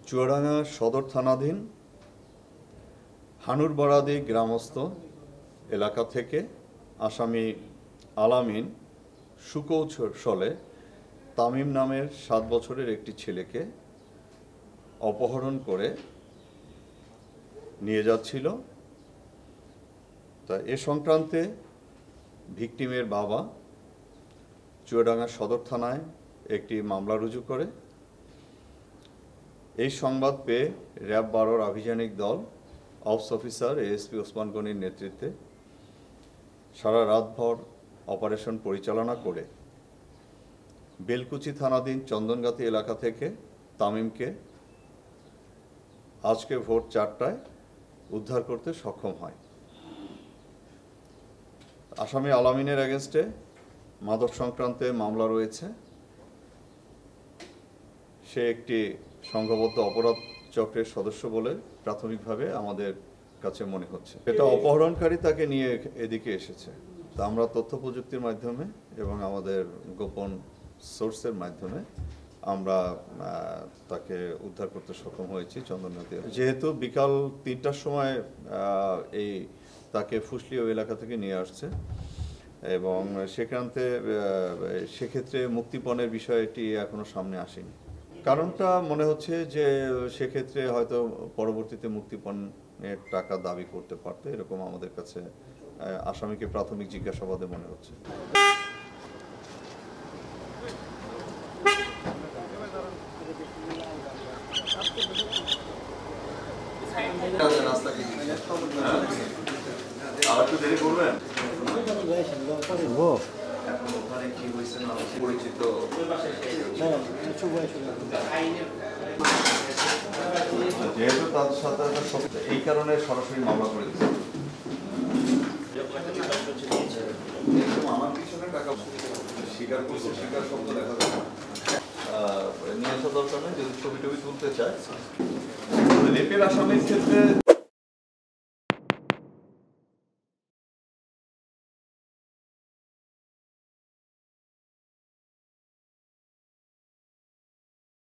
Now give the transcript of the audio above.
চুয়াডাঙ্গা সদর থানাধীন হানুরবাড়াদি গ্রামস্থ এলাকা থেকে আসামি আলামিন সুকৌশলে তামিম নামের 7 বছরের একটি ছেলেকে অপহরণ করে নিয়ে যাচ্ছিল। তা এ সংক্রান্তে ভিকটিমের বাবা চুয়াডাঙ্গা সদর থানায় একটি মামলা রুজু করে। এই সংবাদ পেয়ে র্যাব 12 আভিযানিক দল অপস অফিসার এএসপি ওসমান গনির নেতৃত্বে সারা রাতভর অপারেশন পরিচালনা করে বেলকুচি থানাধীন চন্দনগাতি এলাকা থেকে তামিমকে আজকে ভোর 4টায় উদ্ধার করতে সক্ষম হয়। আসামি আলামিনের এগেনস্টে মাদক সংক্রান্তে মামলা রয়েছে। সে একটি সংঘবদ্ধ অপরাধ চক্রের সদস্য বলে প্রাথমিকভাবে আমাদের কাছে মনে হচ্ছে। এটা অপহরণকারী তাকে নিয়ে এদিকে এসেছে। তা আমরা তথ্য প্রযুক্তির মাধ্যমে এবং আমাদের গোপন সোর্সের মাধ্যমে আমরা তাকে উদ্ধার করতে সক্ষম হয়েছি চন্দননদী। যেহেতু বিকাল 3টার সময় এই তাকে ফুসলিও এলাকা থেকে নিয়ে আসছে এবং সেক্ষেত্রে মুক্তিপণের বিষয়টি এখনো সামনে আসেনি। কারণটা মনে হচ্ছে যে সেক্ষেত্রে হয়তো পরবর্তীতে মুক্তিপণের টাকা দাবি করতে পারতো, এরকম আমাদের কাছে আসামিকে প্রাথমিক জিজ্ঞাসাবাদে মনে হচ্ছে। যেহেতু তাদের সাথে এই কারণে সরাসরি মামলা করে দিচ্ছে। আমার পিছনে টাকা স্বীকার করছে, স্বীকার শব্দ দেখা যায় নিয়ে আসা দরকার নেই। যদি ছবি টবি তুলতে চায় রেপের আসামির ক্ষেত্রে